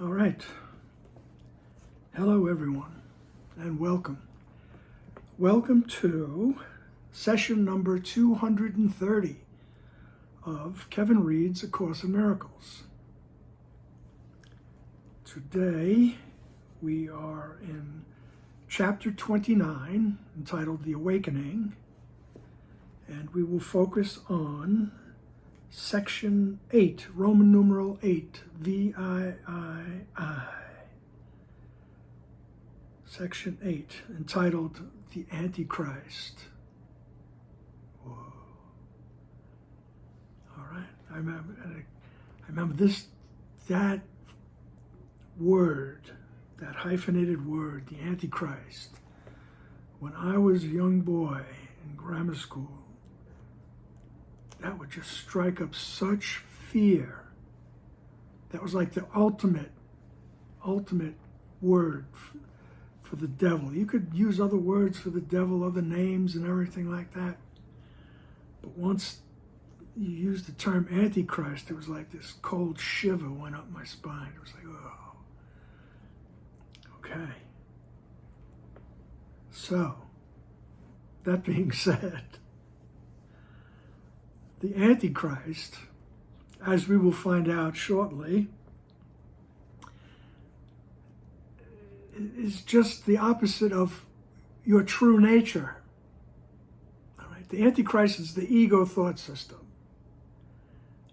All right. Hello, everyone, and welcome. Welcome to session number 230 of Kevin Reads A Course in Miracles. Today, we are in chapter 29, entitled The Awakening, and we will focus on section 8, Roman numeral 8, VIII. Section 8, entitled The Antichrist. Whoa. All right. I remember that word, that hyphenated word, the Antichrist. When I was a young boy in grammar school, that would just strike up such fear. That was like the ultimate word for the devil. You could use other words for the devil, other names and everything like that. But once you used the term Antichrist, it was like this cold shiver went up my spine. It was like, oh, okay. So, that being said, the Antichrist, as we will find out shortly, is just the opposite of your true nature. All right? The Antichrist is the ego thought system.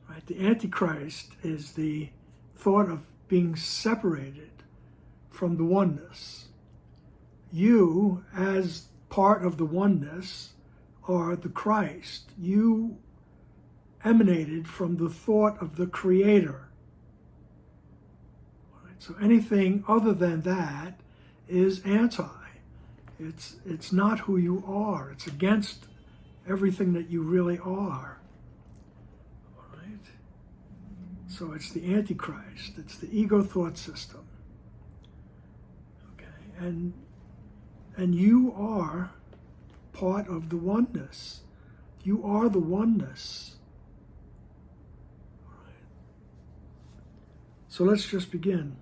Right? The Antichrist is the thought of being separated from the oneness. You, as part of the oneness, are the Christ. You emanated from the thought of the Creator. All right? So anything other than that is anti. It's not who you are. It's against everything that you really are. All right? So it's the Antichrist. It's the ego thought system. Okay? And you are part of the oneness. You are the oneness. So let's just begin.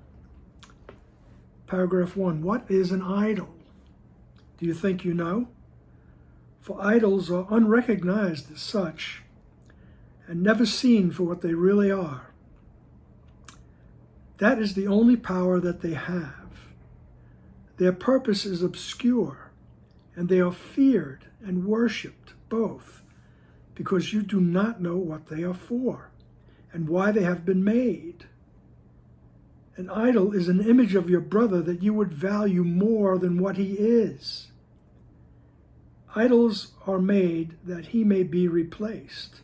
Paragraph 1. What is an idol? Do you think you know? For idols are unrecognized as such and never seen for what they really are. That is the only power that they have. Their purpose is obscure, and they are feared and worshipped both, because you do not know what they are for and why they have been made. An idol is an image of your brother that you would value more than what he is. Idols are made that he may be replaced,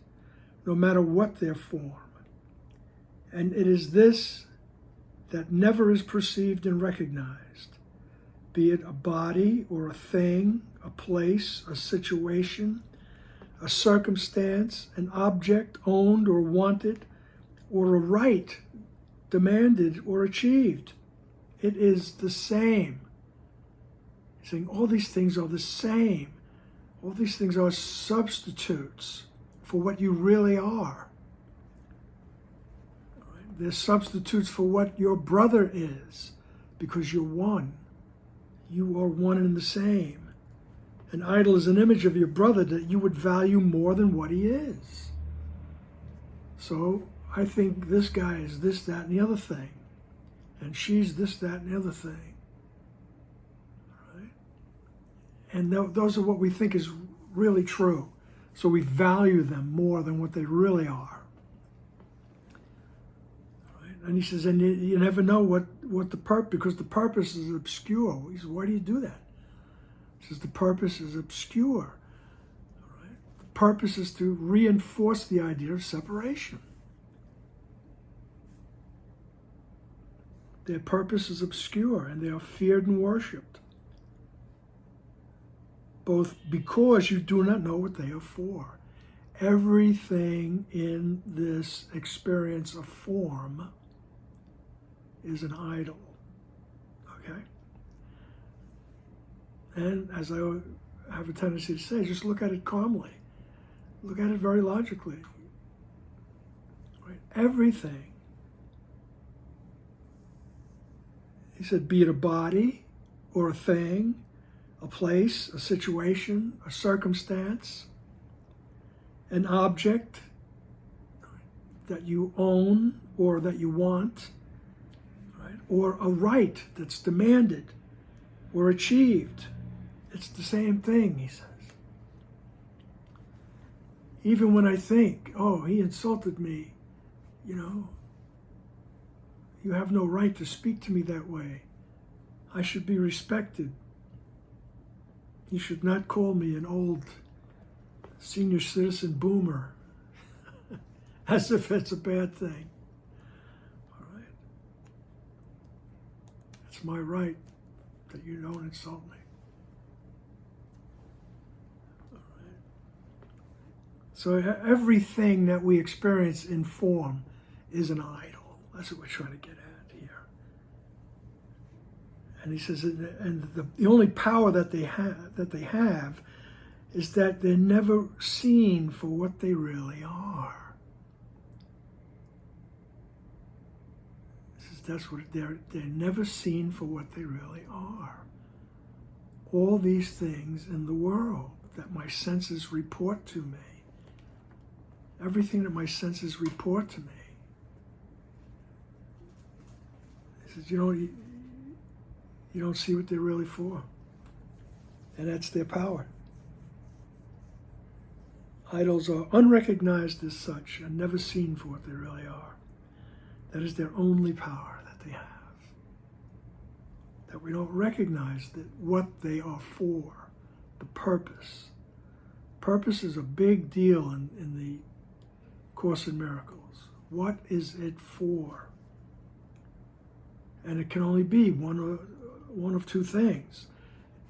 no matter what their form. And it is this that never is perceived and recognized, be it a body or a thing, a place, a situation, a circumstance, an object owned or wanted, or a right demanded or achieved. It is the same. He's saying all these things are the same. All these things are substitutes for what you really are. They're substitutes for what your brother is, because you're one. You are one and the same. An idol is an image of your brother that you would value more than what he is. So I think this guy is this, that, and the other thing. And she's this, that, and the other thing. Right? And those are what we think is really true. So we value them more than what they really are. Right? And he says, and you never know what the purpose, because the purpose is obscure. He says, why do you do that? He says, the purpose is obscure. Right? The purpose is to reinforce the idea of separation. Their purpose is obscure, and they are feared and worshipped, both because you do not know what they are for. Everything in this experience of form is an idol. Okay? And as I have a tendency to say, just look at it calmly. Look at it very logically. Right? Everything He said, be it a body or a thing, a place, a situation, a circumstance, an object that you own or that you want, right? Or a right that's demanded or achieved. It's the same thing, he says. Even when I think, oh, he insulted me, you have no right to speak to me that way. I should be respected. You should not call me an old senior citizen boomer as if it's a bad thing. All right? It's my right that you don't insult me. All right? So everything that we experience in form is an idol. That's what we're trying to get at here. And he says, and the only power that they have is that they're never seen for what they really are. He says that's what they're never seen for what they really are. All these things in the world that my senses report to me, everything that my senses report to me. He says, you don't see what they're really for. And that's their power. Idols are unrecognized as such and never seen for what they really are. That is their only power that they have. That we don't recognize that what they are for, the purpose. Purpose is a big deal in the Course in Miracles. What is it for? And it can only be one of two things.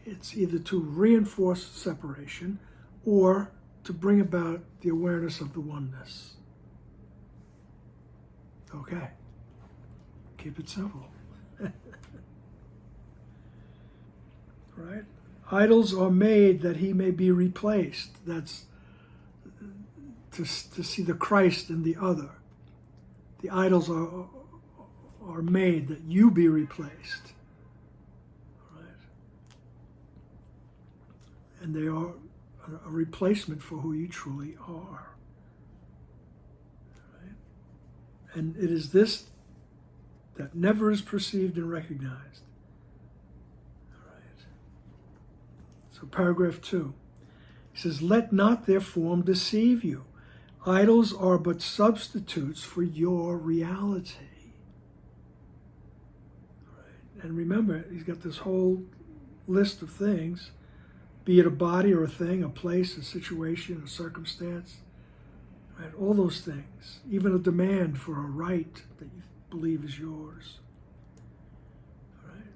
It's either to reinforce separation or to bring about the awareness of the oneness. Okay. Keep it simple. Right? Idols are made that he may be replaced. That's to see the Christ in the other. The idols are made that you be replaced. Right? And they are a replacement for who you truly are. Right? And it is this that never is perceived and recognized. Right? So paragraph 2. He says, let not their form deceive you. Idols are but substitutes for your reality. And remember, he's got this whole list of things, be it a body or a thing, a place, a situation, a circumstance, right? All those things, even a demand for a right that you believe is yours. Right?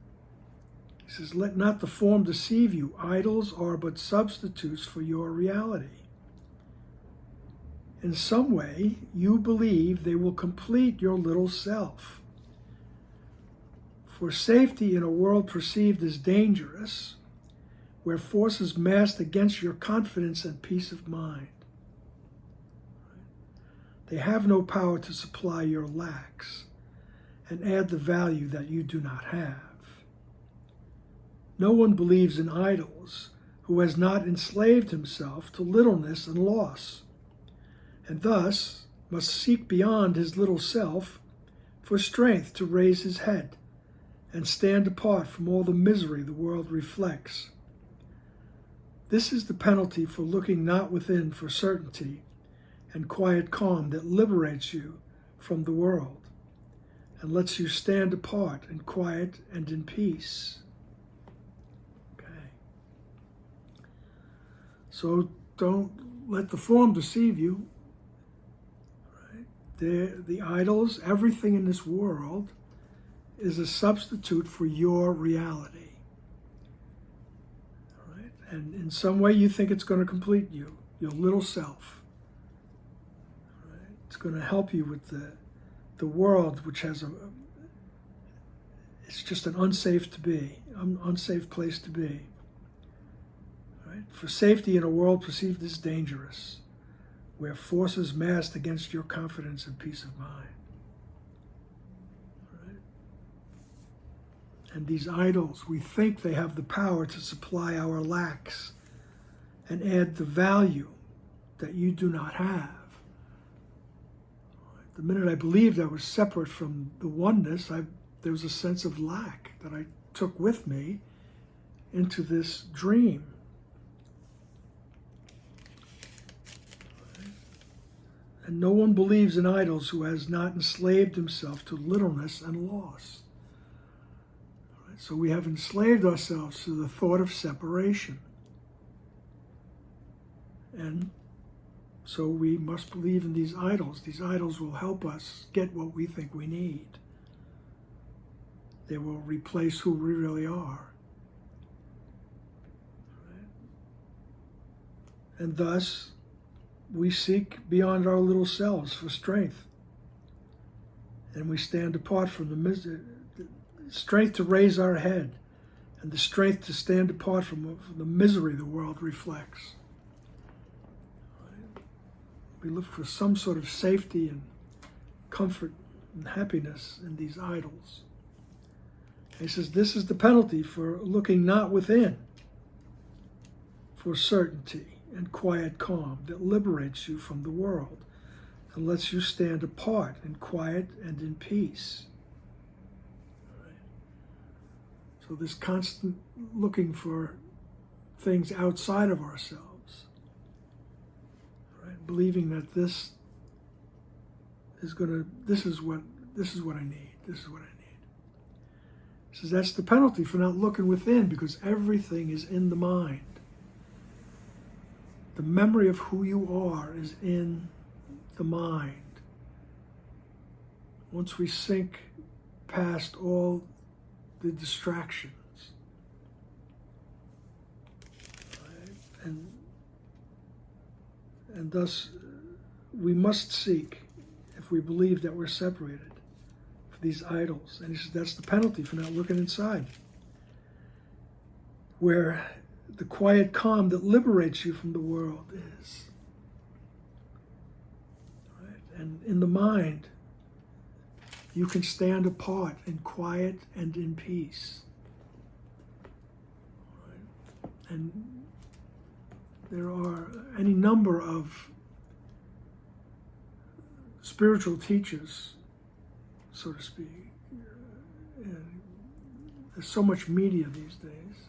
He says, let not the form deceive you. Idols are but substitutes for your reality. In some way, you believe they will complete your little self. For safety in a world perceived as dangerous, where forces massed against your confidence and peace of mind. They have no power to supply your lacks and add the value that you do not have. No one believes in idols who has not enslaved himself to littleness and loss, and thus must seek beyond his little self for strength to raise his head and stand apart from all the misery the world reflects. This is the penalty for looking not within for certainty and quiet calm that liberates you from the world and lets you stand apart in quiet and in peace. Okay. So don't let the form deceive you. Right? The idols, everything in this world, is a substitute for your reality. All right? And in some way you think it's going to complete you, your little self. All right? It's going to help you with the world, which has it's just an unsafe place to be. All right? For safety in a world perceived as dangerous, where forces massed against your confidence and peace of mind. And these idols, we think they have the power to supply our lacks and add the value that you do not have. The minute I believed I was separate from the oneness, there was a sense of lack that I took with me into this dream. And no one believes in idols who has not enslaved himself to littleness and loss. So we have enslaved ourselves to the thought of separation. And so we must believe in these idols. These idols will help us get what we think we need. They will replace who we really are. And thus, we seek beyond our little selves for strength. And we stand apart from the strength to raise our head, and the strength to stand apart from the misery the world reflects. We look for some sort of safety and comfort and happiness in these idols. He says this is the penalty for looking not within, for certainty and quiet calm that liberates you from the world and lets you stand apart in quiet and in peace. So this constant looking for things outside of ourselves, right? Believing that this is what I need. This is what I need. He says that's the penalty for not looking within, because everything is in the mind. The memory of who you are is in the mind. Once we sink past all the distractions, right? And thus we must seek, if we believe that we're separated, for these idols. And he says that's the penalty for not looking inside, where the quiet calm that liberates you from the world is. Right? And in the mind, you can stand apart in quiet and in peace. Right? And there are any number of spiritual teachers, so to speak. There's so much media these days,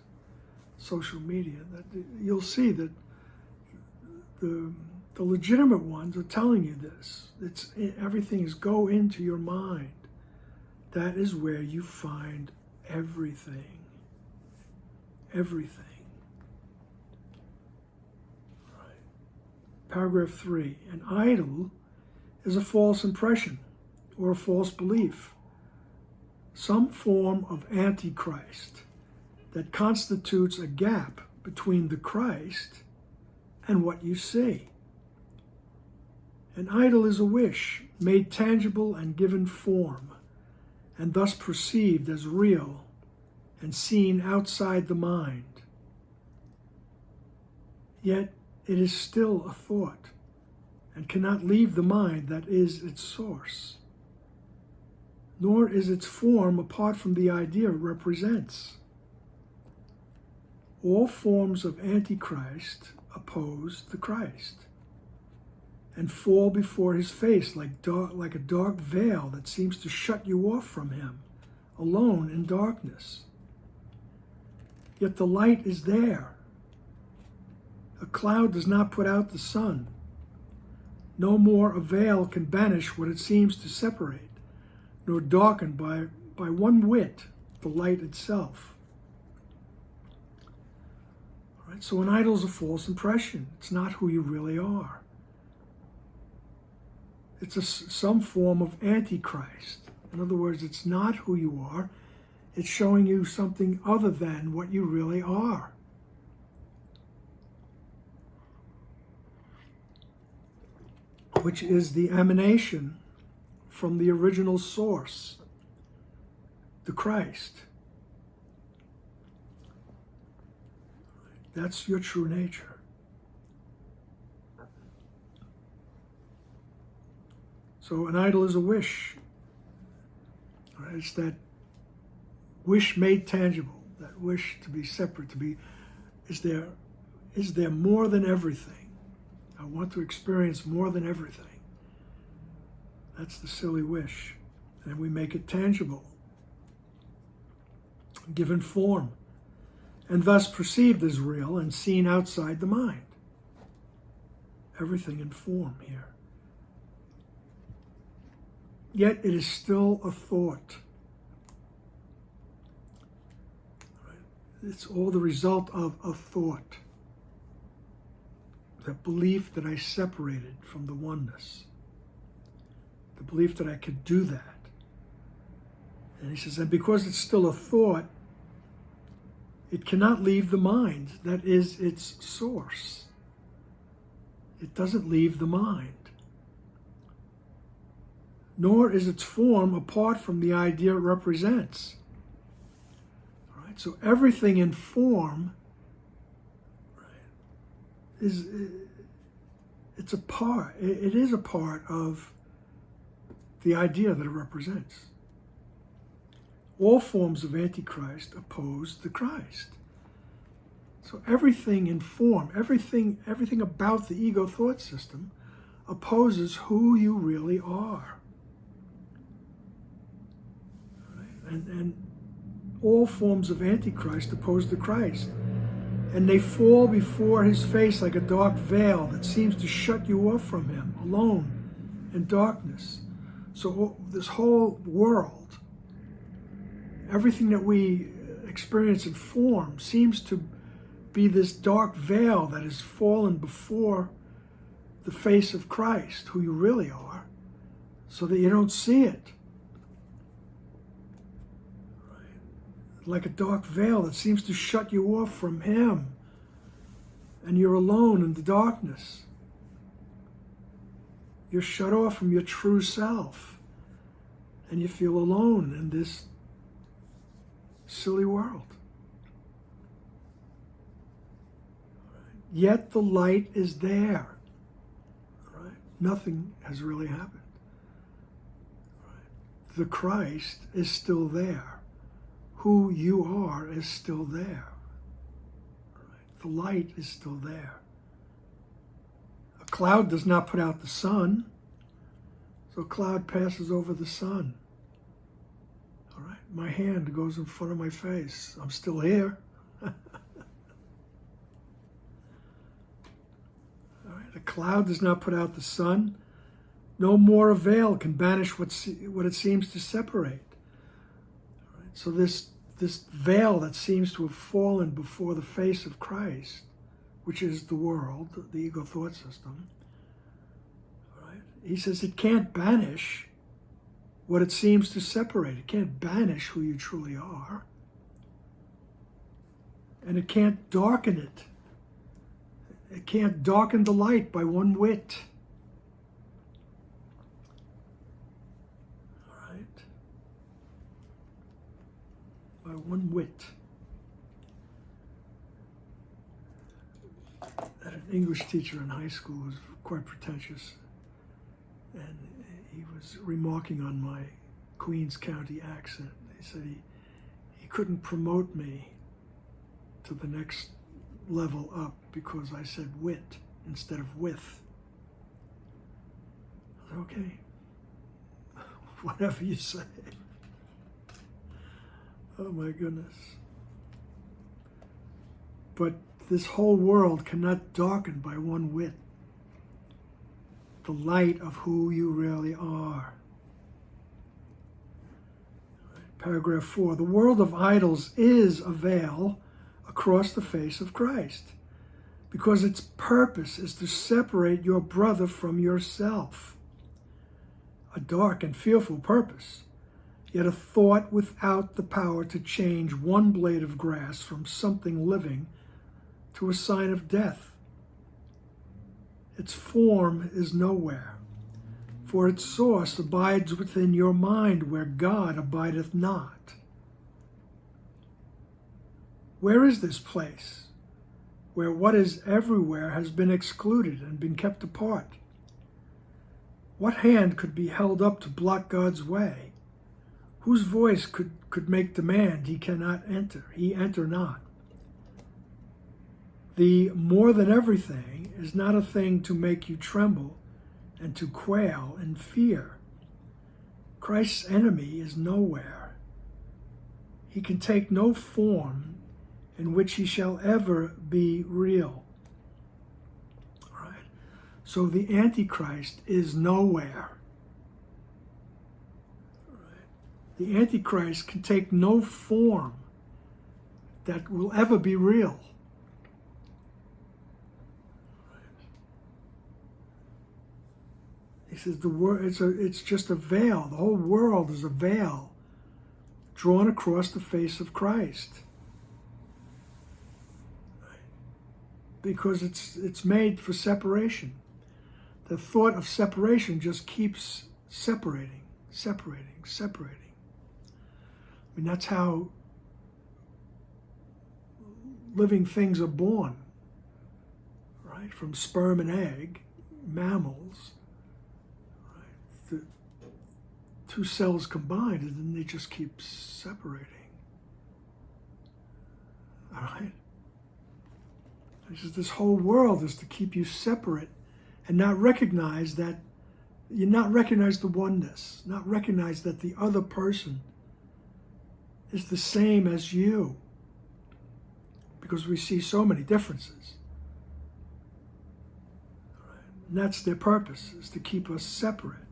social media, that you'll see that the legitimate ones are telling you this. Everything is go into your mind. That is where you find everything. Everything. Right. Paragraph 3. An idol is a false impression or a false belief, some form of antichrist that constitutes a gap between the Christ and what you see. An idol is a wish made tangible and given form, and thus perceived as real and seen outside the mind. Yet it is still a thought and cannot leave the mind that is its source, nor is its form apart from the idea it represents. All forms of Antichrist oppose the Christ and fall before his face like a dark veil that seems to shut you off from him, alone in darkness. Yet the light is there. A cloud does not put out the sun. No more a veil can banish what it seems to separate, nor darken by one whit the light itself. All right, so an idol is a false impression. It's not who you really are. It's some form of antichrist. In other words, it's not who you are. It's showing you something other than what you really are. Which is the emanation from the original source, the Christ. That's your true nature. So an idol is a wish. It's that wish made tangible, that wish to be separate, is there more than everything? I want to experience more than everything. That's the silly wish. And we make it tangible, given form, and thus perceived as real and seen outside the mind. Everything in form here. Yet it is still a thought. It's all the result of a thought. The belief that I separated from the oneness. The belief that I could do that. And he says, and because it's still a thought, it cannot leave the mind. That is its source. It doesn't leave the mind. Nor is its form apart from the idea it represents. All right? So everything in form, right, it is a part of the idea that it represents. All forms of Antichrist oppose the Christ. So everything in form, everything about the ego thought system opposes who you really are. Right? And all forms of Antichrist oppose the Christ. And they fall before his face like a dark veil that seems to shut you off from him, alone in darkness. So this whole world, everything that we experience in form seems to be this dark veil that has fallen before the face of Christ, who you really are, so that you don't see it. Right? Like a dark veil that seems to shut you off from him, and you're alone in the darkness. You're shut off from your true self, and you feel alone in this silly world. Yet the light is there. Right? Nothing has really happened. Right? The Christ is still there. Who you are is still there. Right? The light is still there. A cloud does not put out the sun, so a cloud passes over the sun. All right? My hand goes in front of my face. I'm still here. A cloud does not put out the sun. No more a veil can banish what it seems to separate. Right? So this veil that seems to have fallen before the face of Christ, which is the world, the ego thought system, right? He says it can't banish what it seems to separate. It can't banish who you truly are. And it can't darken it. It can't darken the light by one whit. All right? By one whit. I had an English teacher in high school who was quite pretentious. And he was remarking on my Queens County accent. He said he couldn't promote me to the next level up because I said wit instead of with. I said, okay, whatever you say. Oh my goodness. But this whole world cannot darken by one whit the light of who you really are. Paragraph 4, the world of idols is a veil across the face of Christ, because its purpose is to separate your brother from yourself. A dark and fearful purpose, yet a thought without the power to change one blade of grass from something living to a sign of death. Its form is nowhere, for its source abides within your mind where God abideth not. Where is this place where what is everywhere has been excluded and been kept apart? What hand could be held up to block God's way? Whose voice could could make demand, he cannot enter. He enter not. The more than everything is not a thing to make you tremble and to quail in fear. Christ's enemy is nowhere. He can take no form in which he shall ever be real. All right? So the Antichrist is nowhere. All right? The Antichrist can take no form that will ever be real. He says it's just a veil. The whole world is a veil drawn across the face of Christ. Because it's made for separation. The thought of separation just keeps separating. I mean, that's how living things are born, right? From sperm and egg, mammals. The two cells combined, and then they just keep separating. All right? He says this whole world is to keep you separate and not recognize that, you not recognize the oneness, not recognize that the other person is the same as you, because we see so many differences. All right? And that's their purpose, is to keep us separate.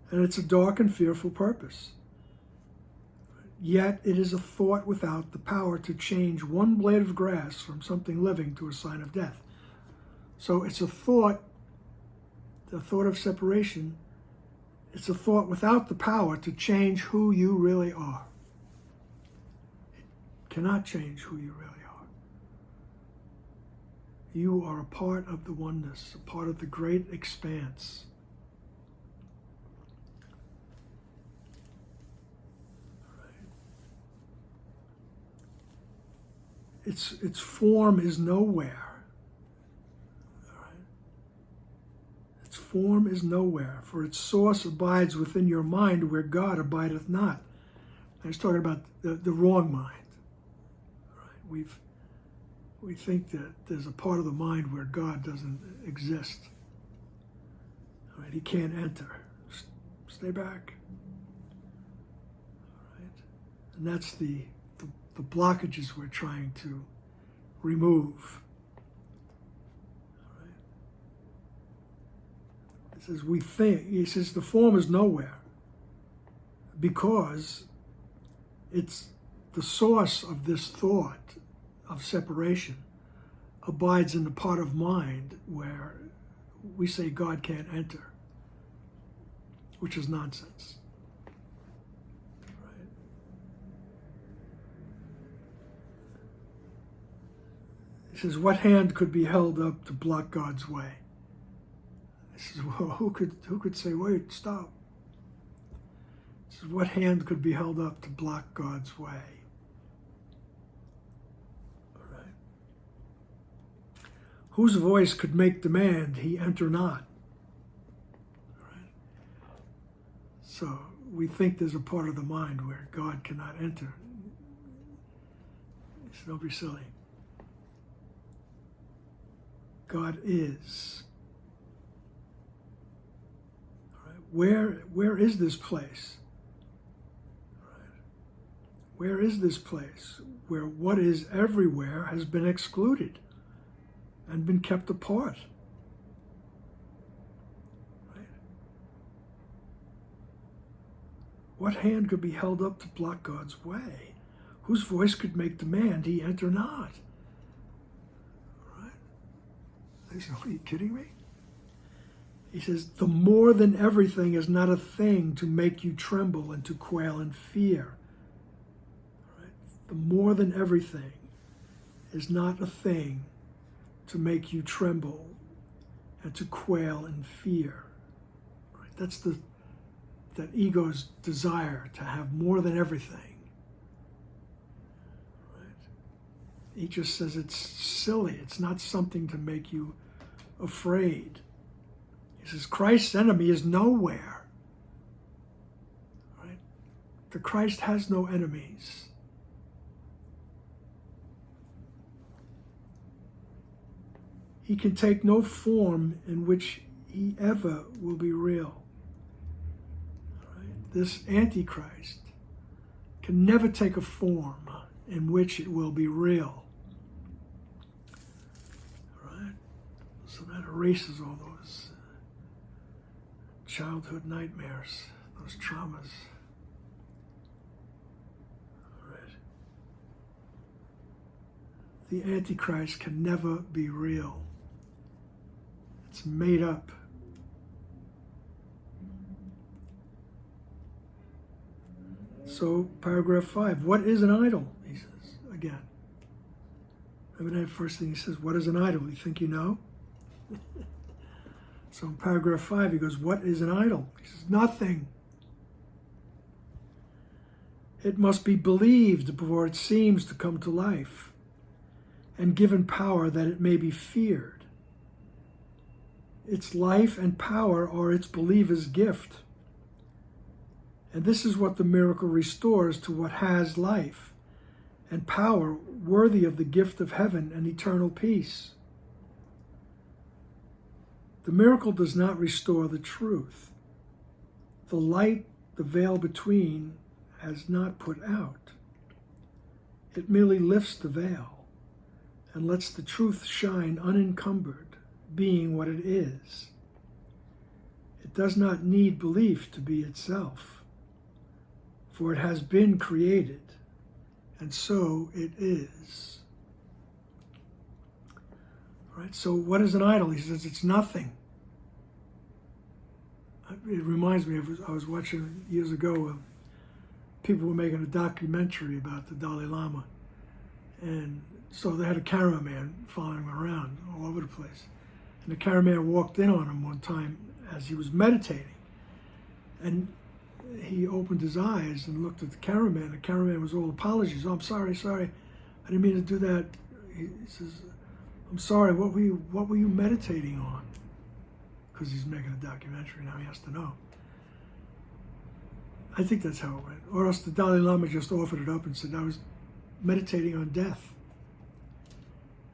And it's a dark and fearful purpose. Yet it is a thought without the power to change one blade of grass from something living to a sign of death. So it's a thought, the thought of separation, it's a thought without the power to change who you really are. It cannot change who you really are. You are a part of the oneness, a part of the great expanse. Its form is nowhere. All right? Its form is nowhere, for its source abides within your mind where God abideth not. I was talking about the wrong mind. All right? We think that there's a part of the mind where God doesn't exist. All right? He can't enter. Stay back. All right? And that's the blockages we're trying to remove. All right. It says we think, he says the form is nowhere because it's the source of this thought of separation abides in the part of mind where we say God can't enter, which is nonsense. He says, what hand could be held up to block God's way? He says, well, who could say, wait, stop? He says, what hand could be held up to block God's way? All right. Whose voice could make demand, he enter not? All right. So we think there's a part of the mind where God cannot enter. He says, don't be silly. God is. All right. Where is this place? All right. Where is this place where what is everywhere has been excluded and been kept apart? Right. What hand could be held up to block God's way? Whose voice could make demand, he enter not? He said, are you kidding me? He says, the more than everything is not a thing to make you tremble and to quail in fear. Right? The more than everything is not a thing to make you tremble and to quail in fear. Right? That's that ego's desire to have more than everything. He just says it's silly. It's not something to make you afraid. He says Christ's enemy is nowhere. the Christ has no enemies. He can take no form in which he ever will be real. Right? This Antichrist can never take a form in which it will be real. Right? So that erases all those childhood nightmares, those traumas. Right? The Antichrist can never be real. It's made up. So, paragraph 5, what is an idol? He says, again. Remember that first thing he says, what is an idol? You think you know? So in paragraph 5, he goes, what is an idol? He says, nothing. It must be believed before it seems to come to life, and given power that it may be feared. Its life and power are its believer's gift. And this is what the miracle restores to what has life and power worthy of the gift of heaven and eternal peace. The miracle does not restore the truth. The light, the veil between, has not put out. It merely lifts the veil and lets the truth shine unencumbered, being what it is. It does not need belief to be itself, for it has been created, and so it is. Right? So what is an idol? He says it's nothing. It reminds me of, I was watching years ago, people were making a documentary about the Dalai Lama, and so they had a cameraman following him around all over the place. And the cameraman walked in on him one time as he was meditating. And he opened his eyes and looked at the cameraman. The cameraman was all apologies. Oh, I'm sorry. I didn't mean to do that. He says, I'm sorry, what were you meditating on? Because he's making a documentary, now he has to know. I think that's how it went. Or else the Dalai Lama just offered it up and said, I was meditating on death.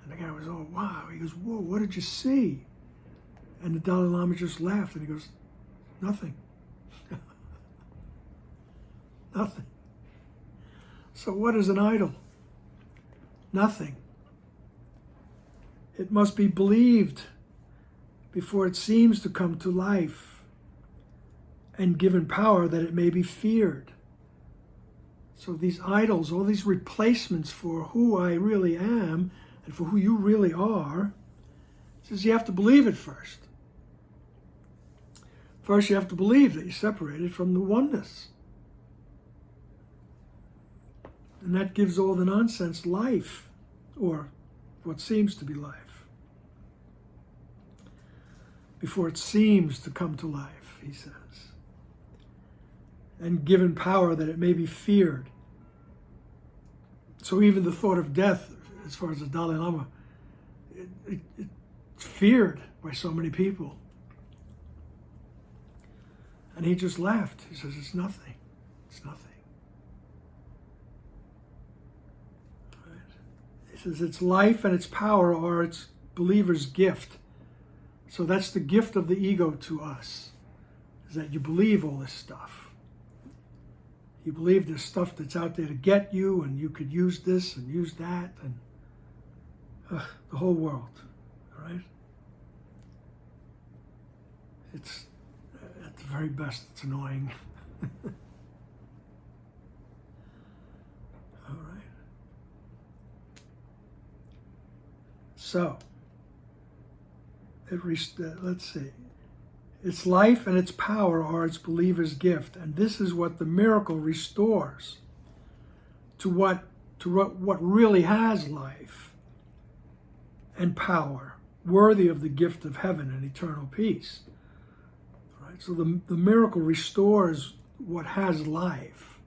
And the guy was, oh, wow. He goes, whoa, what did you see? And the Dalai Lama just laughed, and he goes, nothing. Nothing. So what is an idol? Nothing. It must be believed before it seems to come to life, and given power that it may be feared. So these idols, all these replacements for who I really am, and for who you really are, says you have to believe it first. First, you have to believe that you're separated from the oneness. And that gives all the nonsense life, or what seems to be life. Before it seems to come to life, he says. And given power that it may be feared. So even the thought of death, as far as the Dalai Lama, it's feared by so many people. And he just laughed. He says, it's nothing. It's nothing. Right? He says, its life and its power are its believer's gift. So that's the gift of the ego to us, is that you believe all this stuff. You believe there's stuff that's out there to get you, and you could use this and use that, and the whole world, all right? It's, at the very best, it's annoying. All right. So, let's see. Its life and its power are its believer's gift, and this is what the miracle restores to what really has life and power, worthy of the gift of heaven and eternal peace. Right? So the miracle restores what has life.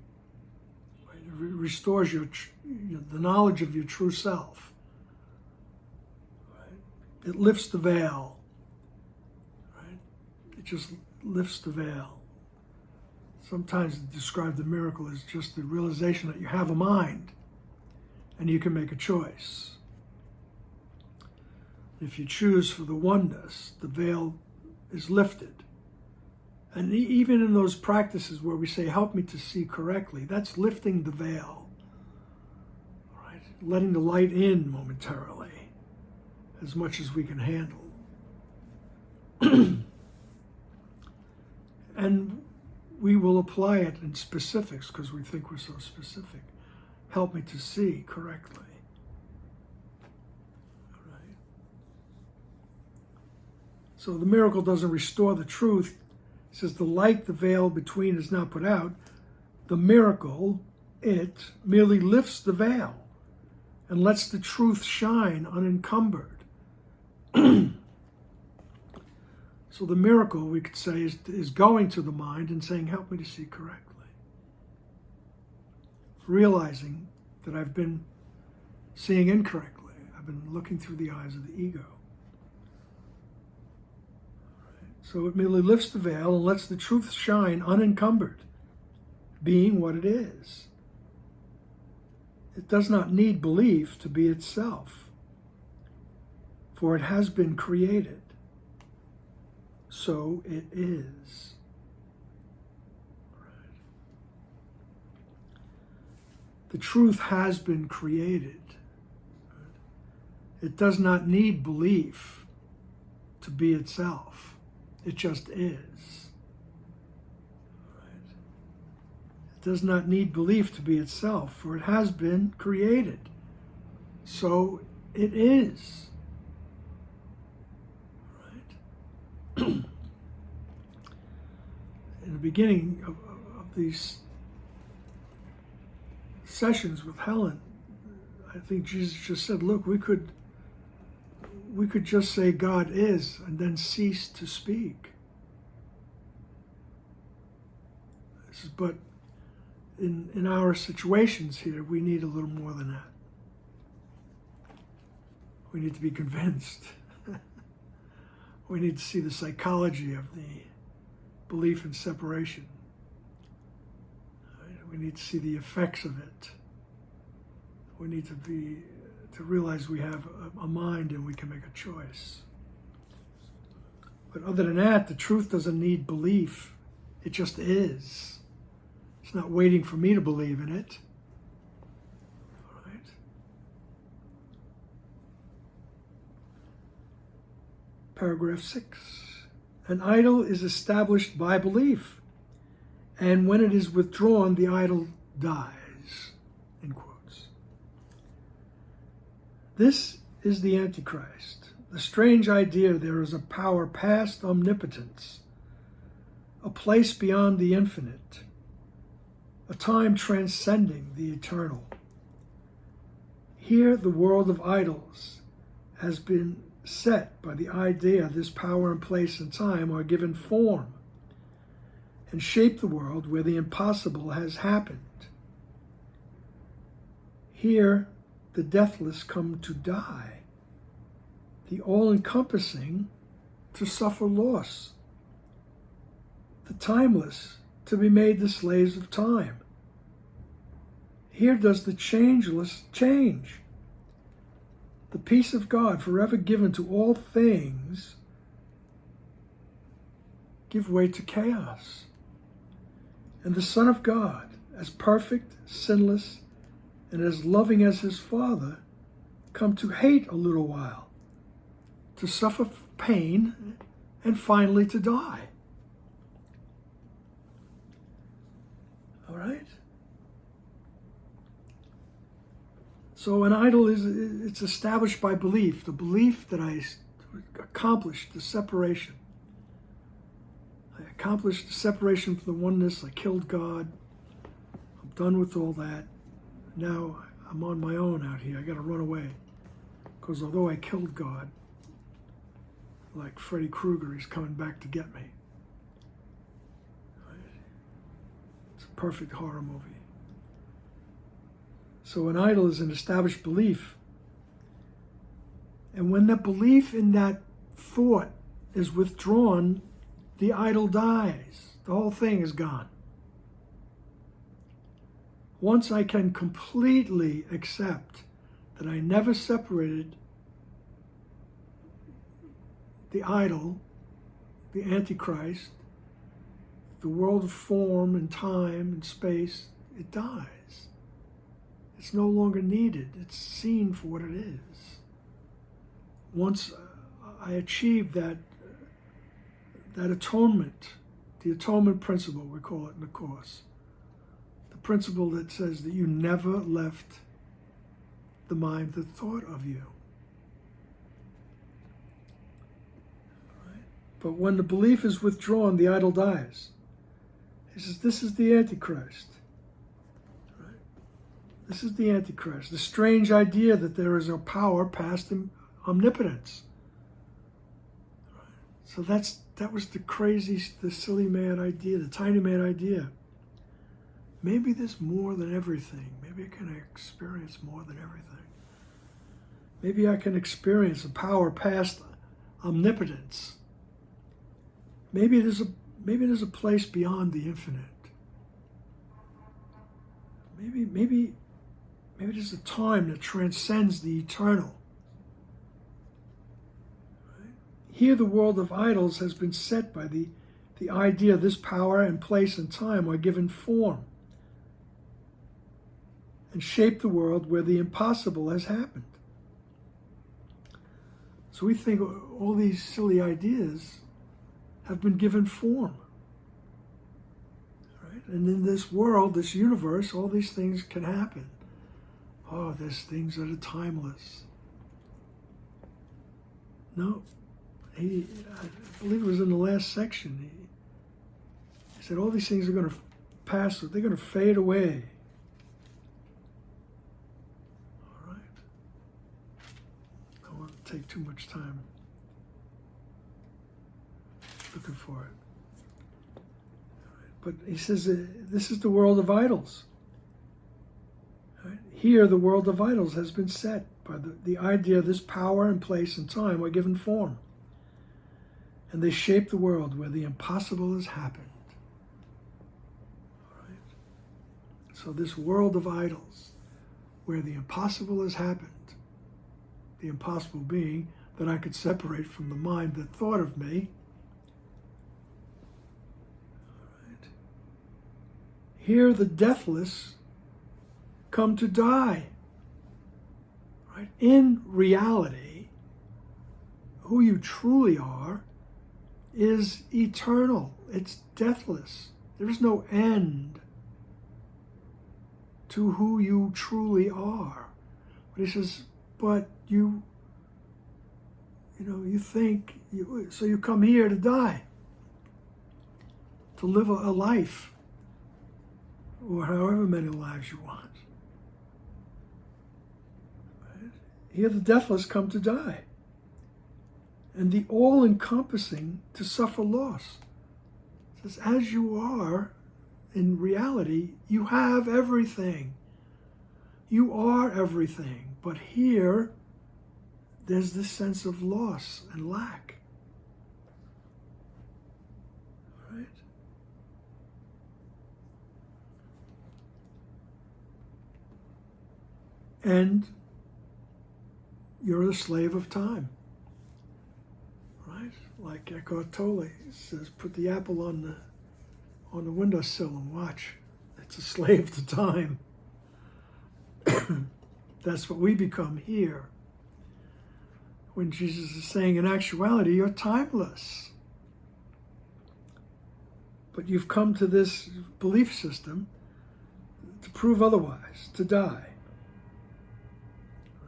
Right? It restores the knowledge of your true self. Right? It lifts the veil. Right? It just lifts the veil. Sometimes to describe the miracle as just the realization that you have a mind and you can make a choice. If you choose for the oneness, the veil is lifted. And even in those practices where we say, help me to see correctly, that's lifting the veil, right? Letting the light in momentarily, as much as we can handle. And we will apply it in specifics because we think we're so specific. Help me to see correctly. Right? So the miracle doesn't restore the truth. It says the light, the veil between is now put out. The miracle, it merely lifts the veil and lets the truth shine unencumbered. So the miracle, we could say, is going to the mind and saying, help me to see correctly. Realizing that I've been seeing incorrectly. I've been looking through the eyes of the ego. Right. So it merely lifts the veil and lets the truth shine unencumbered, being what it is. It does not need belief to be itself, for it has been created. So it is. Right. The truth has been created. Right. It does not need belief to be itself. It just is. Right. It does not need belief to be itself, for it has been created. So it is. In the beginning of these sessions with Helen, I think Jesus just said, look, we could just say God is and then cease to speak. But in our situations here, we need a little more than that. We need to be convinced. We need to see the psychology of the belief in separation. We need to see the effects of it. We need to realize we have a mind and we can make a choice. But other than that, the truth doesn't need belief. It just is. It's not waiting for me to believe in it. Paragraph 6. An idol is established by belief, and when it is withdrawn, the idol dies. In quotes. This is the Antichrist. The strange idea there is a power past omnipotence, a place beyond the infinite, a time transcending the eternal. Here, the world of idols has been set by the idea this power and place and time are given form and shape the world where the impossible has happened. Here, the deathless come to die, the all-encompassing to suffer loss, the timeless to be made the slaves of time. Here does the changeless change. The peace of God, forever given to all things, give way to chaos. And the Son of God, as perfect, sinless, and as loving as his Father, come to hate a little while, to suffer pain, and finally to die. All right? So an idol it's established by belief, the belief that I accomplished the separation. I accomplished the separation from the oneness. I killed God. I'm done with all that. Now I'm on my own out here. I got to run away. Because although I killed God, like Freddy Krueger, he's coming back to get me. It's a perfect horror movie. So an idol is an established belief. And when that belief in that thought is withdrawn, the idol dies. The whole thing is gone. once I can completely accept that I never separated the idol, the Antichrist, the world of form and time and space, it dies. It's no longer needed. It's seen for what it is. Once I achieve that atonement, the atonement principle, we call it in the Course, the principle that says that you never left the mind that thought of you. Right? But when the belief is withdrawn, the idol dies. He says, this is the Antichrist. Right? This is the Antichrist. The strange idea that there is a power past omnipotence. Right? So that was the crazy, the silly mad idea, the tiny mad idea. Maybe there's more than everything. Maybe I can experience more than everything. Maybe I can experience a power past omnipotence. Maybe there's a place beyond the infinite. Maybe there's a time that transcends the eternal. Right? Here the world of idols has been set by the idea this power and place and time are given form and shape the world where the impossible has happened. So we think all these silly ideas have been given form. Right? And in this world, this universe, all these things can happen. Oh, there's things that are timeless. No, I believe it was in the last section. He said all these things are going to pass, they're going to fade away. Take too much time looking for it. But he says this is the world of idols. Right? Here the world of idols has been set by the idea this power and place and time are given form. And they shape the world where the impossible has happened. Right? So this world of idols, where the impossible has happened, the impossible being that I could separate from the mind that thought of me. Right. Here the deathless come to die. Right. In reality, who you truly are is eternal. It's deathless. There is no end to who you truly are. But he says, but you think, so you come here to die, to live a life, or however many lives you want. Right? Here the deathless come to die, and the all-encompassing to suffer loss. It says, as you are, in reality, you have everything. You are everything, but here, there's this sense of loss and lack. Right? And you're a slave of time. Right? Like Eckhart Tolle says, put the apple on the windowsill and watch. It's a slave to time. That's what we become here. When Jesus is saying, in actuality, you're timeless. But you've come to this belief system to prove otherwise, to die.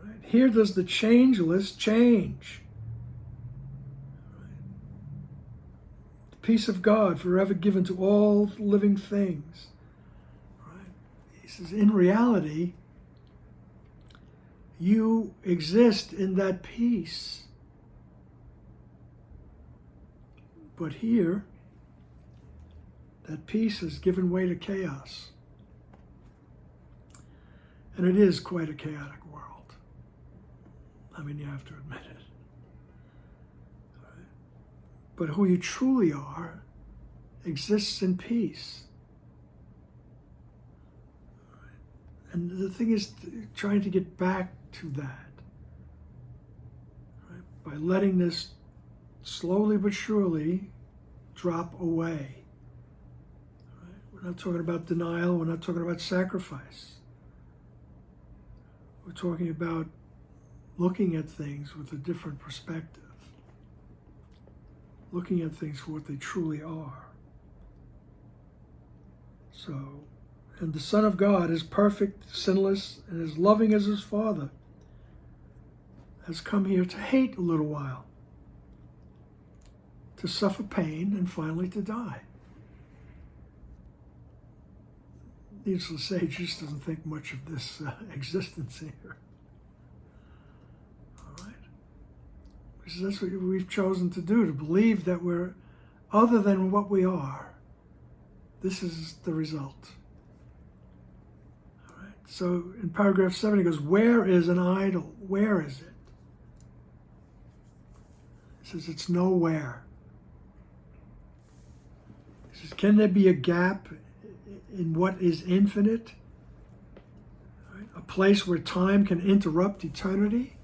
Right? Here does the changeless change. Right? The peace of God forever given to all living things. Right? He says, in reality, you exist in that peace. But here, that peace has given way to chaos. And it is quite a chaotic world. I mean, you have to admit it. Right? But who you truly are exists in peace. Right? And the thing is trying to get back to that, right? By letting this slowly but surely drop away. Right? We're not talking about denial. We're not talking about sacrifice. We're talking about looking at things with a different perspective. Looking at things for what they truly are. So, and the Son of God is perfect, sinless, and as loving as his Father, has come here to hate a little while, to suffer pain, and finally to die. Needless to say, Jesus doesn't think much of this existence here. All right? Because that's what we've chosen to do, to believe that we're other than what we are. This is the result. All right? So in paragraph 7, he goes, where is an idol? Where is it? He says, it's nowhere. He says, can there be a gap in what is infinite? Right? A place where time can interrupt eternity?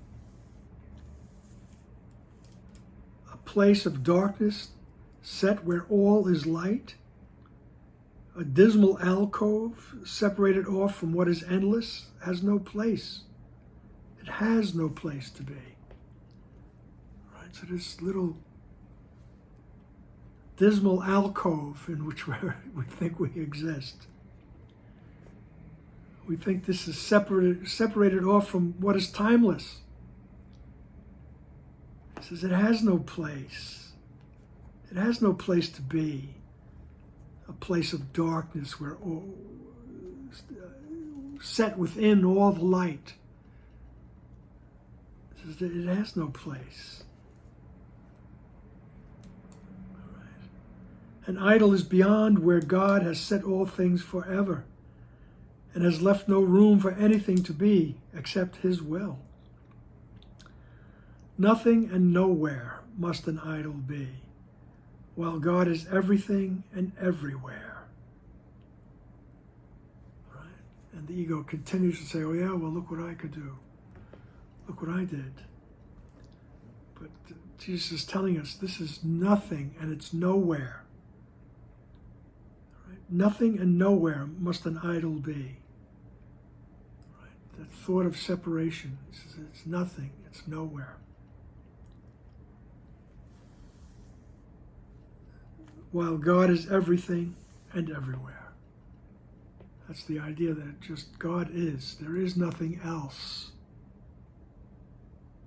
A place of darkness set where all is light? A dismal alcove separated off from what is endless has no place. It has no place to be. Right? So this little dismal alcove in which we think we exist. We think this is separated off from what is timeless. He says it has no place. It has no place to be. A place of darkness where all, set within all the light. It says that it has no place. All right. An idol is beyond where God has set all things forever and has left no room for anything to be except his will. Nothing and nowhere must an idol be, while God is everything and everywhere. Right? And the ego continues to say, oh yeah, well, look what I could do. Look what I did. But Jesus is telling us this is nothing and it's nowhere. Right? Nothing and nowhere must an idol be. Right? That thought of separation, it's nothing, it's nowhere. While God is everything and everywhere. That's the idea that just God is. There is nothing else.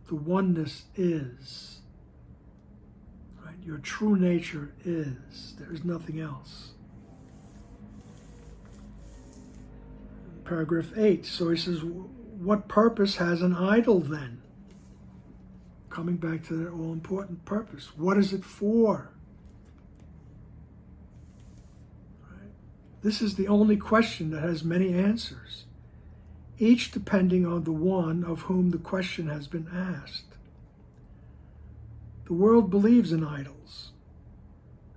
The oneness is. Right? Your true nature is. There is nothing else. Paragraph 8. So he says, what purpose has an idol then? Coming back to that all-important purpose. What is it for? This is the only question that has many answers, each depending on the one of whom the question has been asked. The world believes in idols.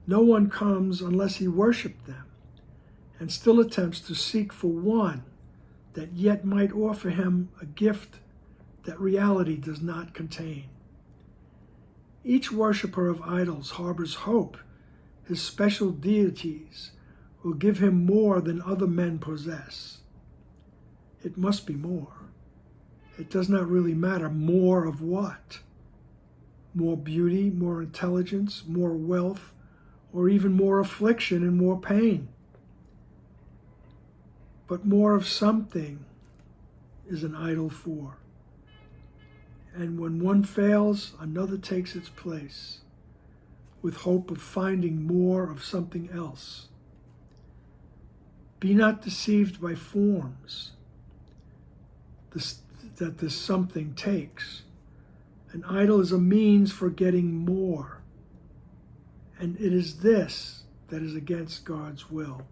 No one comes unless he worships them, and still attempts to seek for one that yet might offer him a gift that reality does not contain. Each worshiper of idols harbors hope his special deities will give him more than other men possess. It must be more. It does not really matter. More of what? More beauty, more intelligence, more wealth, or even more affliction and more pain. But more of something is an idol for. And when one fails, another takes its place, with hope of finding more of something else. Be not deceived by forms that this something takes. An idol is a means for getting more, and it is this that is against God's will.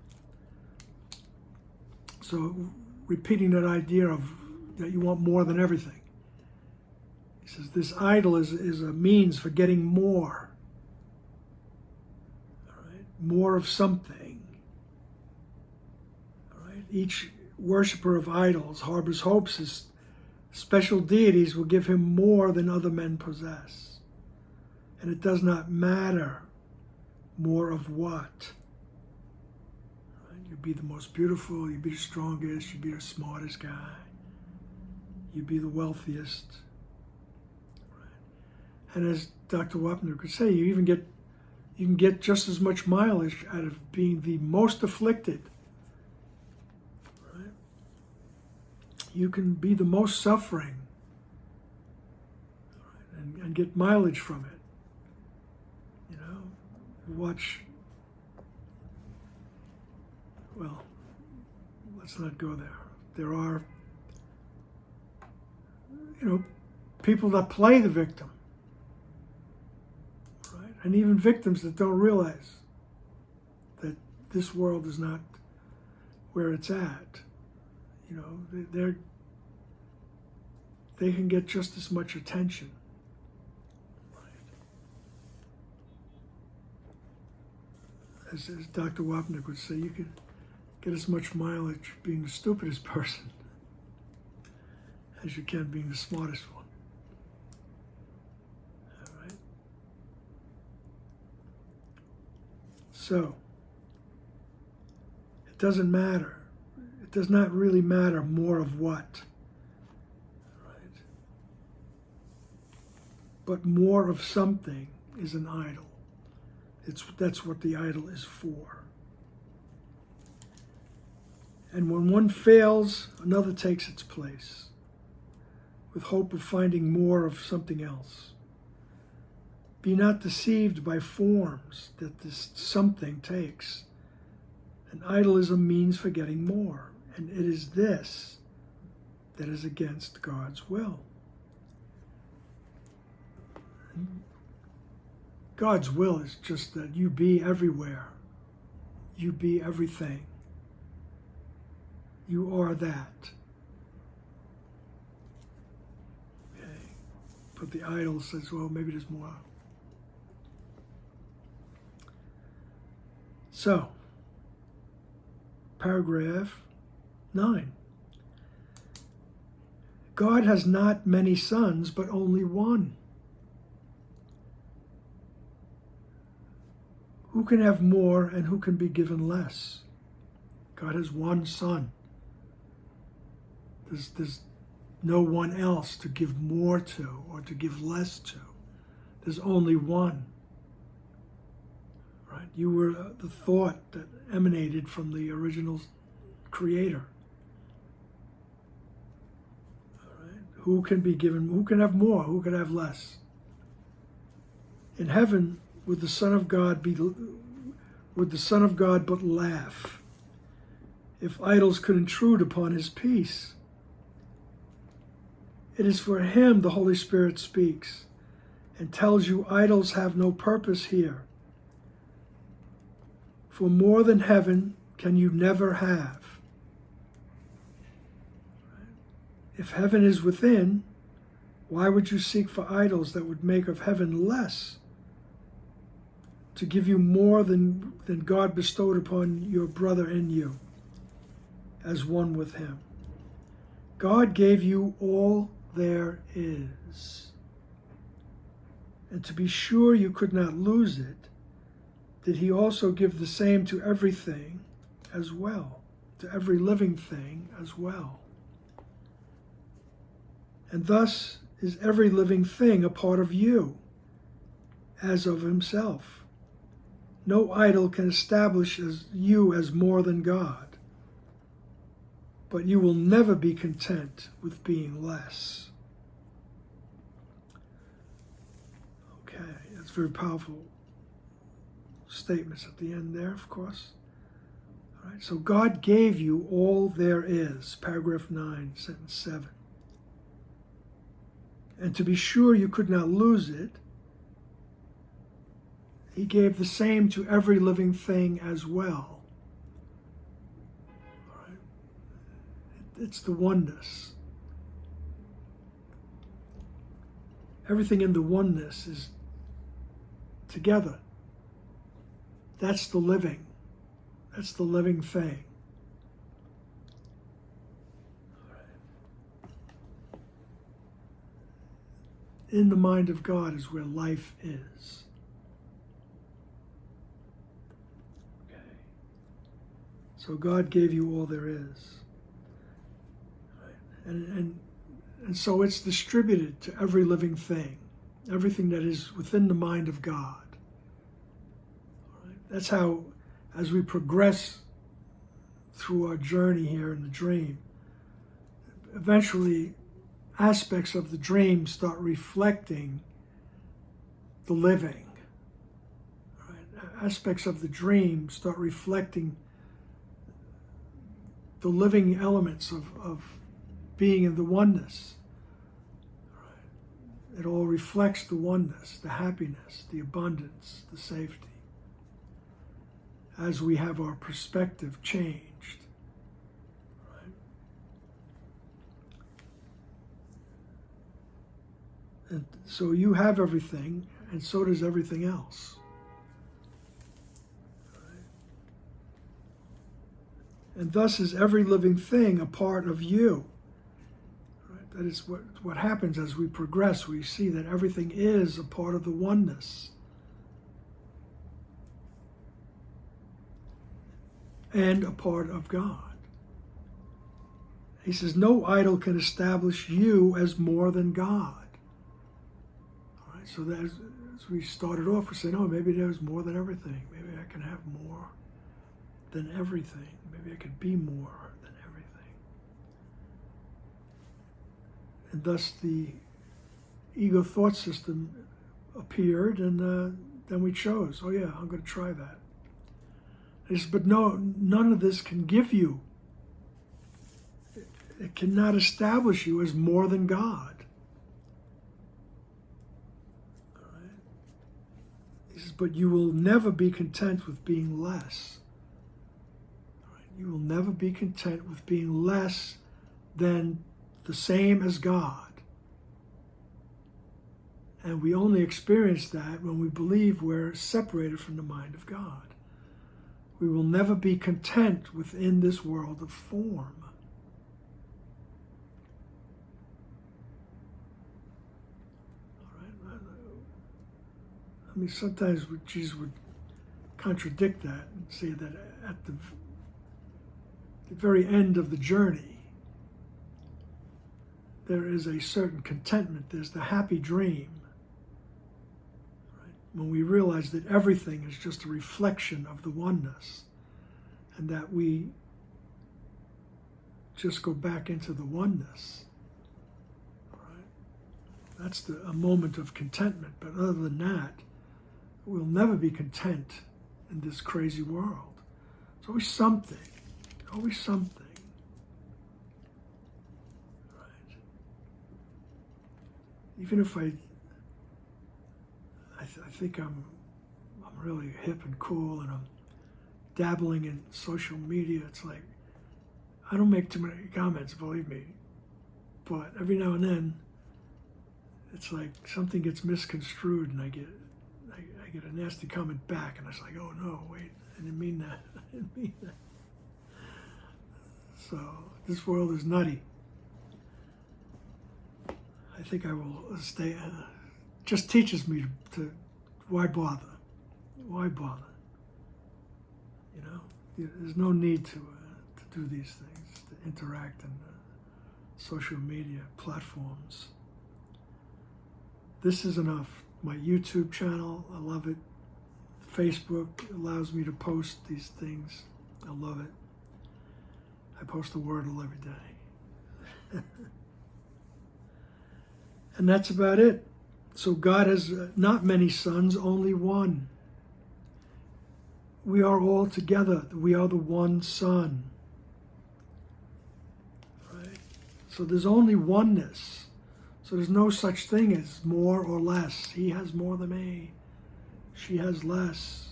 So, repeating that idea of that you want more than everything. He says this idol is a means for getting more. All right? More of something. Each worshiper of idols harbors hopes his special deities will give him more than other men possess. And it does not matter more of what. You'd be the most beautiful, you'd be the strongest, you'd be the smartest guy, you'd be the wealthiest. And as Dr. Wapner could say, you can get just as much mileage out of being the most afflicted. Right? You can be the most suffering, right? and get mileage from it. You know, watch. Well, let's not go there. There are, people that play the victim. And even victims that don't realize that this world is not where it's at. They can get just as much attention. As Dr. Wapnick would say, you can get as much mileage being the stupidest person as you can being the smartest one. So, it doesn't matter. It does not really matter more of what, right? But more of something is an idol. That's what the idol is for. And when one fails, another takes its place, with hope of finding more of something else. Be not deceived by forms that this something takes. An idol is a means for getting more, and it is this that is against God's will. God's will is just that you be everywhere. You be everything. You are that. Okay. But the idol says, well, maybe there's more. So, paragraph 9. God has not many sons, but only one. Who can have more and who can be given less? God has one son. There's no one else to give more to or to give less to. There's only one. Right? You were the thought that emanated from the original creator. All right? Who can be given, who can have more, who can have less? In heaven, would the Son of God but laugh if idols could intrude upon his peace? It is for him the Holy Spirit speaks and tells you idols have no purpose here. For more than heaven can you never have. If heaven is within, why would you seek for idols that would make of heaven less? To give you more than God bestowed upon your brother in you, as one with him. God gave you all there is. And to be sure you could not lose it, did he also give the same to everything as well, to every living thing as well. And thus is every living thing a part of you, as of himself. No idol can establish you as more than God, but you will never be content with being less. Okay, that's very powerful statements at the end there, of course. All right, so God gave you all there is, paragraph 9, sentence 7. And to be sure you could not lose it, he gave the same to every living thing as well. All right. It's the oneness. Everything in the oneness is together. That's the living. That's the living thing. in the mind of God is where life is. Okay. So God gave you all there is. Right? And so it's distributed to every living thing, everything that is within the mind of God. Right? That's how, as we progress through our journey here in the dream, eventually aspects of the dream start reflecting the living. Right? Aspects of the dream start reflecting the living elements of being in the oneness. Right? It all reflects the oneness, the happiness, the abundance, the safety, as we have our perspective changed. And so you have everything, and so does everything else. Right? And thus is every living thing a part of you. Right? That is what happens as we progress. We see that everything is a part of the oneness. And a part of God. He says, no idol can establish you as more than God. So that as we started off, we said, oh, maybe there's more than everything. Maybe I can have more than everything. Maybe I could be more than everything. And thus the ego thought system appeared, and then we chose, oh yeah, I'm going to try that. He said, but no, none of this can give you. It cannot establish you as more than God. But you will never be content with being less. You will never be content with being less than the same as God. And we only experience that when we believe we're separated from the mind of God. We will never be content within this world of form. I mean, sometimes Jesus would contradict that and say that at the very end of the journey, there is a certain contentment. There's the happy dream. Right? When we realize that everything is just a reflection of the oneness, and that we just go back into the oneness. Right? That's a moment of contentment. But other than that, we'll never be content in this crazy world. It's always something. Always something. Right. Even if I think I'm really hip and cool, and I'm dabbling in social media, it's like, I don't make too many comments, believe me. But every now and then, it's like something gets misconstrued, and I get a nasty comment back, and I was like, oh no, wait, I didn't mean that. I didn't mean that. So this world is nutty. I think I will stay. Just teaches me to why bother? Why bother? You know, there's no need to do these things, to interact in social media platforms. This is enough. My YouTube channel, I love it. Facebook allows me to post these things. I love it. I post a wordle every day. And that's about it. So God has not many sons, only one. We are all together. We are the one Son. Right? So there's only oneness. So there's no such thing as more or less. He has more than me. She has less.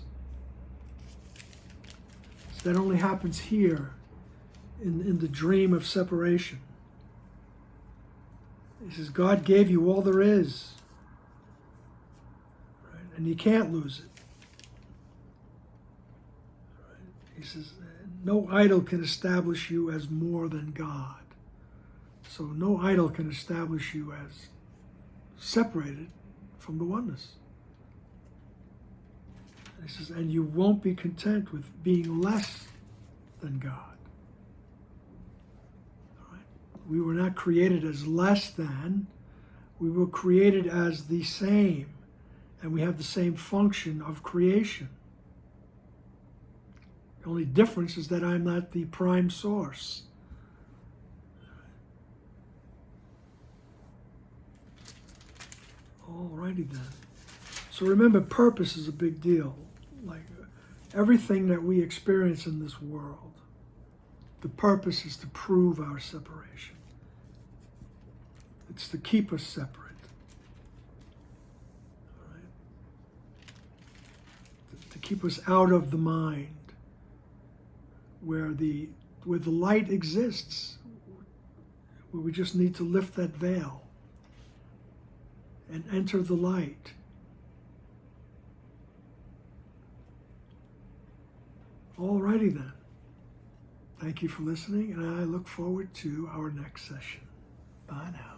So that only happens here in the dream of separation. He says, God gave you all there is. Right? And you can't lose it. Right? He says, no idol can establish you as more than God. So no idol can establish you separated from the oneness. He says, and you won't be content with being less than God. All right? We were not created as less than. We were created as the same. And we have the same function of creation. The only difference is that I'm not the prime source. Alrighty then. So remember, purpose is a big deal. Like everything that we experience in this world, the purpose is to prove our separation. It's to keep us separate. All right? To keep us out of the mind, where the light exists, where we just need to lift that veil and enter the light. Alrighty then. Thank you for listening, and I look forward to our next session. Bye now.